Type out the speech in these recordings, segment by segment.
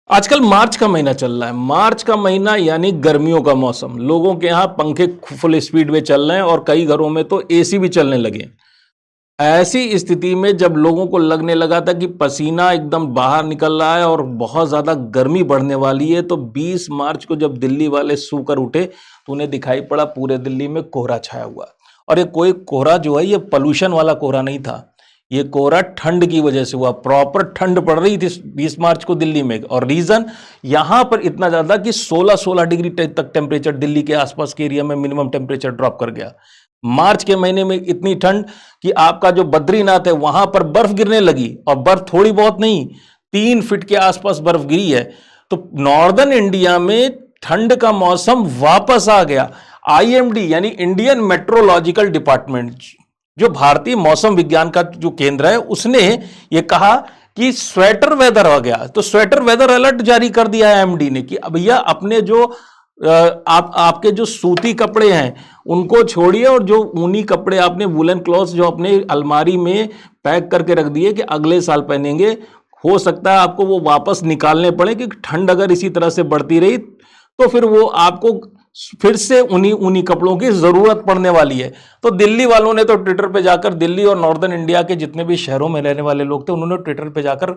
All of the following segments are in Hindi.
आजकल मार्च का महीना चल रहा है। मार्च का महीना यानी गर्मियों का मौसम। लोगों के यहाँ पंखे फुल स्पीड में चल रहे हैं और कई घरों में तो एसी भी चलने लगे। ऐसी स्थिति में जब लोगों को लगने लगा था कि पसीना एकदम बाहर निकल रहा है और बहुत ज़्यादा गर्मी बढ़ने वाली है, तो 20 मार्च को जब दिल्ली वाले सूकर उठे तो उन्हें दिखाई पड़ा पूरे दिल्ली में कोहरा छाया हुआ। और ये कोई कोहरा जो है, ये पोल्यूशन वाला कोहरा नहीं था। ये कोहरा ठंड की वजह से हुआ। प्रॉपर ठंड पड़ रही थी 20 मार्च को दिल्ली में। और रीजन यहां पर इतना ज्यादा कि 16 डिग्री तक टेम्परेचर दिल्ली के आसपास के एरिया में मिनिमम टेम्परेचर ड्रॉप कर गया। मार्च के महीने में इतनी ठंड कि आपका जो बद्रीनाथ है वहां पर बर्फ गिरने लगी। और बर्फ थोड़ी बहुत नहीं, 3 फीट के आसपास बर्फ गिरी है। तो नॉर्दर्न इंडिया में ठंड का मौसम वापस आ गया। आईएमडी यानी इंडियन मेट्रोलॉजिकल डिपार्टमेंट, जो भारतीय मौसम विज्ञान का जो केंद्र है, उसने ये कहा कि स्वेटर वेदर हो गया। तो स्वेटर वेदर अलर्ट जारी कर दिया है एमडी ने कि भैया अपने जो आपके जो सूती कपड़े हैं उनको छोड़िए और जो ऊनी कपड़े आपने वुलन क्लॉथ जो अपने अलमारी में पैक करके रख दिए कि अगले साल पहनेंगे, हो सकता है आपको वो वापस निकालने पड़े कि ठंड अगर इसी तरह से बढ़ती रही तो फिर वो आपको फिर से उन्हीं कपड़ों की जरूरत पड़ने वाली है। तो दिल्ली वालों ने तो ट्विटर पे जाकर, दिल्ली और नॉर्दर्न इंडिया के जितने भी शहरों में रहने वाले लोग थे, उन्होंने ट्विटर पे जाकर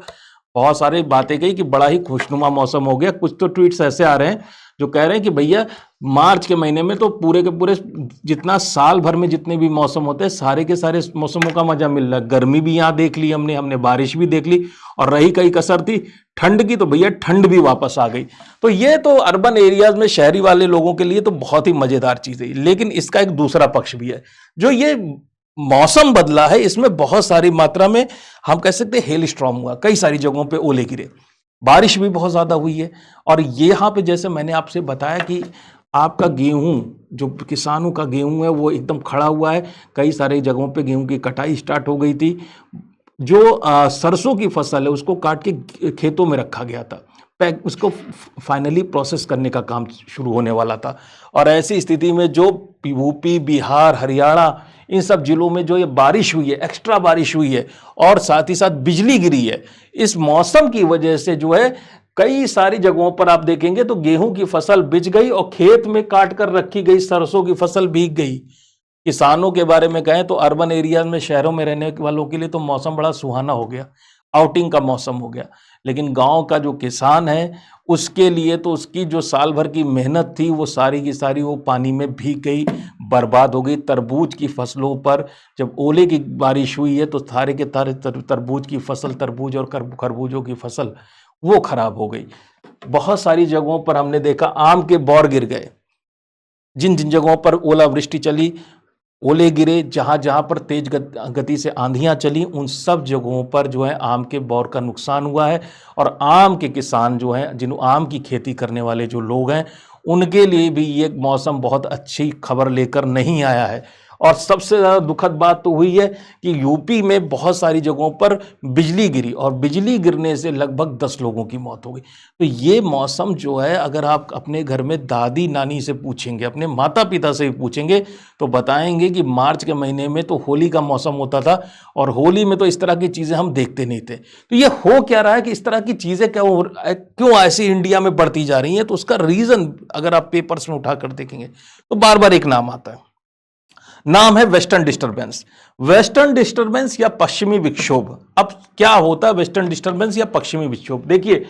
बहुत सारी बातें कही कि बड़ा ही खुशनुमा मौसम हो गया। कुछ तो ट्वीट्स ऐसे आ रहे हैं जो कह रहे हैं कि भैया मार्च के महीने में तो पूरे के पूरे जितना साल भर में जितने भी मौसम होते हैं सारे के सारे मौसमों का मजा मिल रहा है। गर्मी भी यहाँ देख ली हमने बारिश भी देख ली, और रही कई कसर थी ठंड की, तो भैया ठंड भी वापस आ गई। तो ये तो अर्बन एरियाज में शहरी वाले लोगों के लिए तो बहुत ही मजेदार चीज है। लेकिन इसका एक दूसरा पक्ष भी है। जो ये मौसम बदला है इसमें बहुत सारी मात्रा में हम कह सकते हैं हेल स्टॉर्म हुआ, कई सारी जगहों पे ओले गिरे, बारिश भी बहुत ज्यादा हुई है। और यहाँ पे जैसे मैंने आपसे बताया कि आपका गेहूं, जो किसानों का गेहूं है वो एकदम खड़ा हुआ है। कई सारी जगहों पे गेहूं की कटाई स्टार्ट हो गई थी। जो सरसों की फसल है उसको काट के खेतों में रखा गया था, उसको फाइनली प्रोसेस करने का काम शुरू होने वाला था। और ऐसी स्थिति में जो यूपी, बिहार, हरियाणा, इन सब जिलों में जो ये बारिश हुई है, एक्स्ट्रा बारिश हुई है और साथ ही साथ बिजली गिरी है, इस मौसम की वजह से जो है कई सारी जगहों पर आप देखेंगे तो गेहूं की फसल बिछ गई और खेत में काट कर रखी गई सरसों की फसल भीग गई। किसानों के बारे में कहें तो अर्बन एरिया में, शहरों में रहने वालों के लिए तो मौसम बड़ा सुहाना हो गया, आउटिंग का मौसम हो गया। लेकिन गांव का जो किसान है उसके लिए तो उसकी जो साल भर की मेहनत थी वो सारी की सारी वो पानी में भीग गई, बर्बाद हो गई। तरबूज की फसलों पर जब ओले की बारिश हुई है तो सारे के सारे तरबूज की फसल, तरबूज और खरबूजों की फसल वो खराब हो गई। बहुत सारी जगहों पर हमने देखा आम के बौर गिर गए। जिन जिन जगहों पर ओलावृष्टि चली, ओले गिरे, जहां जहां पर तेज गति से आंधियां चली, उन सब जगहों पर जो है आम के बौर का नुकसान हुआ है। और आम के किसान जो हैं, जिन आम की खेती करने वाले जो लोग हैं, उनके लिए भी ये मौसम बहुत अच्छी खबर लेकर नहीं आया है। और सबसे ज़्यादा दुखद बात तो हुई है कि यूपी में बहुत सारी जगहों पर बिजली गिरी और बिजली गिरने से लगभग 10 लोगों की मौत हो गई। तो ये मौसम जो है, अगर आप अपने घर में दादी नानी से पूछेंगे, अपने माता पिता से भी पूछेंगे, तो बताएंगे कि मार्च के महीने में तो होली का मौसम होता था और होली में तो इस तरह की चीज़ें हम देखते नहीं थे। तो ये हो क्या रहा है कि इस तरह की चीज़ें क्यों ऐसी इंडिया में बढ़ती जा रही हैं? तो उसका रीज़न अगर आप पेपर्स में उठाकर देखेंगे तो बार बार एक नाम आता है। नाम है वेस्टर्न डिस्टर्बेंस। वेस्टर्न डिस्टर्बेंस या पश्चिमी विक्षोभ। अब क्या होता है वेस्टर्न डिस्टर्बेंस या पश्चिमी विक्षोभ? देखिए,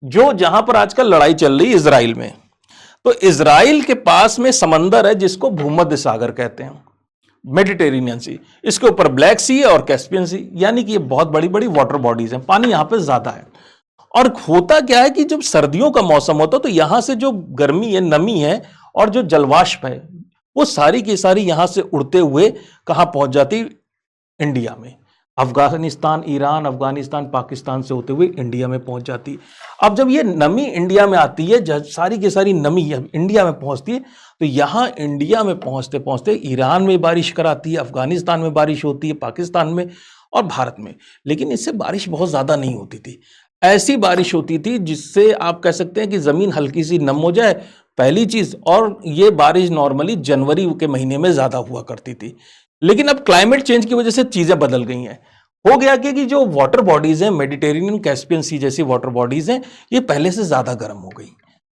जो जहां पर आजकल लड़ाई चल रही है इजराइल में, तो इजराइल के पास में समंदर है जिसको भूमध्य सागर कहते हैं, मेडिटेरेनियन सी। इसके ऊपर ब्लैक सी है और कैस्पियन सी, यानी कि ये बहुत बड़ी बड़ी वाटर बॉडीज हैं, पानी यहां पे ज्यादा है। और होता क्या है कि जब सर्दियों का मौसम होता है तो यहां से जो गर्मी है, नमी है और जो जलवाष्प है, वो सारी की सारी यहां से उड़ते हुए कहां पहुंच जाती? इंडिया में। अफगानिस्तान, ईरान, अफगानिस्तान, पाकिस्तान से होते हुए इंडिया में पहुंच जाती है। अब जब ये नमी इंडिया में आती है, सारी की सारी नमी इंडिया में पहुंचती है, तो यहां इंडिया में पहुंचते पहुंचते ईरान में बारिश कराती है, अफगानिस्तान में बारिश होती है, पाकिस्तान में और भारत में। लेकिन इससे बारिश बहुत ज्यादा नहीं होती थी। ऐसी बारिश होती थी जिससे आप कह सकते हैं कि जमीन हल्की सी नम हो जाए, पहली चीज। और ये बारिश नॉर्मली जनवरी के महीने में ज्यादा हुआ करती थी। लेकिन अब क्लाइमेट चेंज की वजह से चीजें बदल गई हैं। हो गया कि जो वाटर बॉडीज हैं, मेडिटेरेनियन, कैस्पियन सी जैसी वाटर बॉडीज हैं, ये पहले से ज्यादा गर्म हो गई,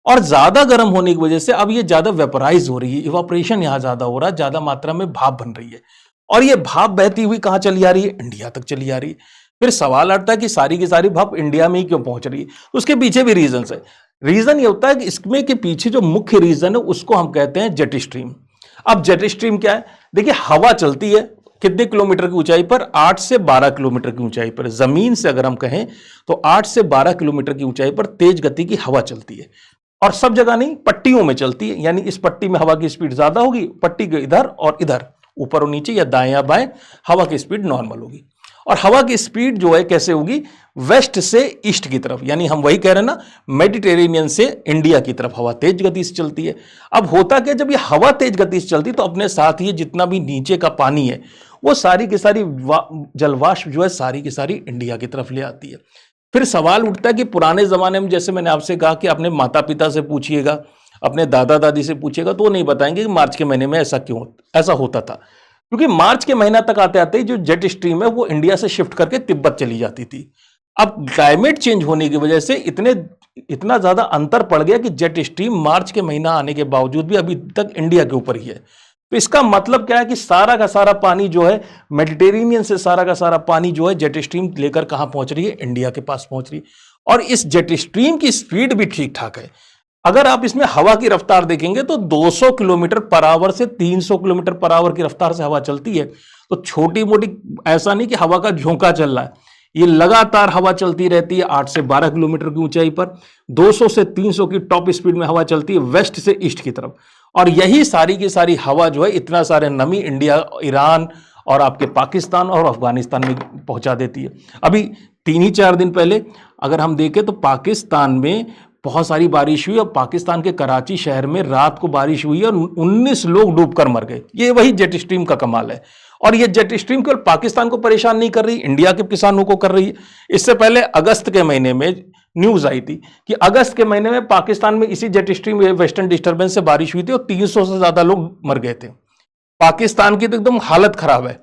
और ज्यादा गर्म होने की वजह से अब ये ज्यादा वेपराइज हो रही है, इवापोरेशन यहां ज्यादा हो रहा है, ज्यादा मात्रा में भाप बन रही है, और ये भाप बहती हुई कहां चली आ रही है? इंडिया तक चली आ रही है। फिर सवाल आता है कि सारी की सारी भाप इंडिया में ही क्यों पहुंच रही है? उसके पीछे भी रीजन है। रीजन ये होता है कि इसमें के पीछे जो मुख्य रीजन है उसको हम कहते हैं जेट स्ट्रीम। अब जेट स्ट्रीम क्या है? देखिए, हवा चलती है कितने किलोमीटर की ऊंचाई पर? 8 से 12 किलोमीटर की ऊंचाई पर। जमीन से अगर हम कहें तो 8 से 12 किलोमीटर की ऊंचाई पर तेज गति की हवा चलती है, और सब जगह नहीं, पट्टियों में चलती है। यानी इस पट्टी में हवा की स्पीड ज्यादा होगी, पट्टी के इधर और इधर, ऊपर और नीचे या दाएं या बाएं, हवा की स्पीड नॉर्मल होगी। और हवा की स्पीड जो है कैसे होगी? वेस्ट से ईस्ट की तरफ, यानी हम वही कह रहे हैं ना, मेडिटेरेनियन से इंडिया की तरफ हवा तेज गति से चलती है। अब होता क्या, जब ये हवा तेज गति से चलती है तो अपने साथ ही जितना भी नीचे का पानी है वो सारी की सारी जलवाष्प जो है सारी की सारी इंडिया की तरफ ले आती है। फिर सवाल उठता है कि पुराने जमाने में, जैसे मैंने आपसे कहा कि अपने माता पिता से पूछिएगा, अपने दादा दादी से पूछिएगा, तो वो नहीं बताएंगे कि मार्च के महीने में ऐसा होता था, क्योंकि मार्च के महीना तक आते आते ही जो जेट स्ट्रीम है वो इंडिया से शिफ्ट करके तिब्बत चली जाती थी। अब क्लाइमेट चेंज होने की वजह से इतना ज्यादा अंतर पड़ गया कि जेट स्ट्रीम मार्च के महीना आने के बावजूद भी अभी तक इंडिया के ऊपर ही है। तो इसका मतलब क्या है कि सारा का सारा पानी जो है मेडिटेरेनियन से, सारा का सारा पानी जो है जेट स्ट्रीम लेकर कहां पहुंच रही है? इंडिया के पास पहुंच रही है। और इस जेट स्ट्रीम की स्पीड भी ठीक ठाक है। अगर आप इसमें हवा की रफ्तार देखेंगे तो 200 किलोमीटर पर आवर से 300 किलोमीटर पर आवर की रफ्तार से हवा चलती है। तो छोटी मोटी ऐसा नहीं कि हवा का झोंका चल रहा है, ये लगातार हवा चलती रहती है 8 से 12 किलोमीटर की ऊंचाई पर, 200 से 300 की टॉप स्पीड में हवा चलती है वेस्ट से ईस्ट की तरफ। और यही सारी की सारी हवा जो है इतना सारे नमी इंडिया, ईरान और आपके पाकिस्तान और अफगानिस्तान में पहुंचा देती है। अभी 3 ही 4 दिन पहले अगर हम देखें तो पाकिस्तान में बहुत सारी बारिश हुई, और पाकिस्तान के कराची शहर में रात को बारिश हुई और 19 लोग डूबकर मर गए। ये वही जेट स्ट्रीम का कमाल है। और ये जेट स्ट्रीम केवल पाकिस्तान को परेशान नहीं कर रही, इंडिया के किसानों को कर रही है। इससे पहले अगस्त के महीने में न्यूज आई थी कि अगस्त के महीने में पाकिस्तान में इसी जेट स्ट्रीम वेस्टर्न डिस्टर्बेंस से बारिश हुई थी और 300 से ज्यादा लोग मर गए थे। पाकिस्तान की तो एकदम हालत खराब है।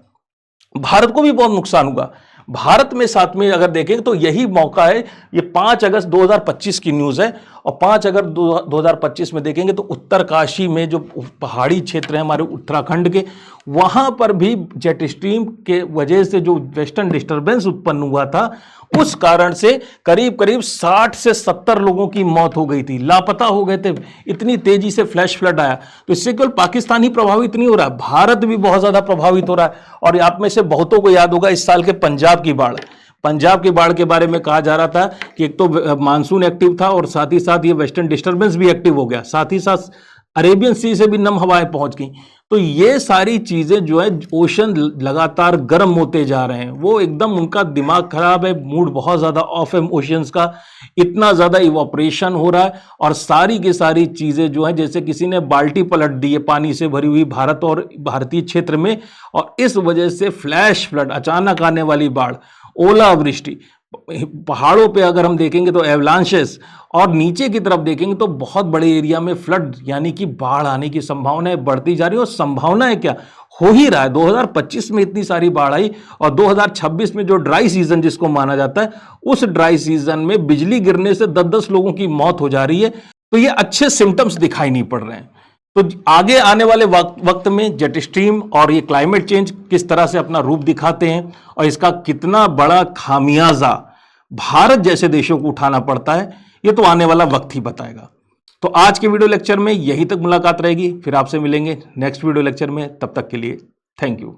भारत को भी बहुत नुकसान हुआ। भारत में साथ में अगर देखें तो यही मौका है, ये 5 अगस्त 2025 की न्यूज़ है, और 5 अगस्त 2025 में देखेंगे तो उत्तरकाशी में जो पहाड़ी क्षेत्र है हमारे उत्तराखंड के, वहां पर भी जेट स्ट्रीम के वजह से जो वेस्टर्न डिस्टर्बेंस उत्पन्न हुआ था, उस कारण से करीब करीब 60 से 70 लोगों की मौत हो गई थी, लापता हो गए थे। इतनी तेजी से फ्लैश फ्लड आया। तो इससे केवल पाकिस्तान ही प्रभावित नहीं हो रहा, भारत भी बहुत ज्यादा प्रभावित हो रहा है। और आप में से बहुतों को याद होगा इस साल के पंजाब की बाढ़ के बारे में कहा जा रहा था कि एक तो मानसून एक्टिव था और साथ ही साथ ये वेस्टर्न डिस्टर्बेंस भी एक्टिव हो गया, साथ ही साथ अरेबियन सी से भी नम हवाएं पहुंच गई। तो ये सारी चीजें जो है, ओशन लगातार गर्म होते जा रहे हैं, वो एकदम उनका दिमाग खराब है, मूड बहुत ज्यादा ऑफ है ओशंस का, इतना ज्यादा इवापोरेशन हो रहा है। और सारी की सारी चीजें जो है जैसे किसी ने बाल्टी पलट दी है पानी से भरी हुई भारत और भारतीय क्षेत्र में, और इस वजह से फ्लैश फ्लड, अचानक आने वाली बाढ़, ओलावृष्टि, पहाड़ों पे अगर हम देखेंगे तो एवलांशेस, और नीचे की तरफ देखेंगे तो बहुत बड़े एरिया में फ्लड यानी कि बाढ़ आने की संभावनाएं बढ़ती जा रही है। और संभावनाएं क्या, हो ही रहा है। 2025 में इतनी सारी बाढ़ आई, और 2026 में जो ड्राई सीजन जिसको माना जाता है, उस ड्राई सीजन में बिजली गिरने से 10-10 लोगों की मौत हो जा रही है। तो ये अच्छे सिम्टम्स दिखाई नहीं पड़ रहे हैं। तो आगे आने वाले वक्त में जेट स्ट्रीम और ये क्लाइमेट चेंज किस तरह से अपना रूप दिखाते हैं, और इसका कितना बड़ा खामियाजा भारत जैसे देशों को उठाना पड़ता है, ये तो आने वाला वक्त ही बताएगा। तो आज के वीडियो लेक्चर में यहीं तक मुलाकात रहेगी, फिर आपसे मिलेंगे नेक्स्ट वीडियो लेक्चर में। तब तक के लिए थैंक यू।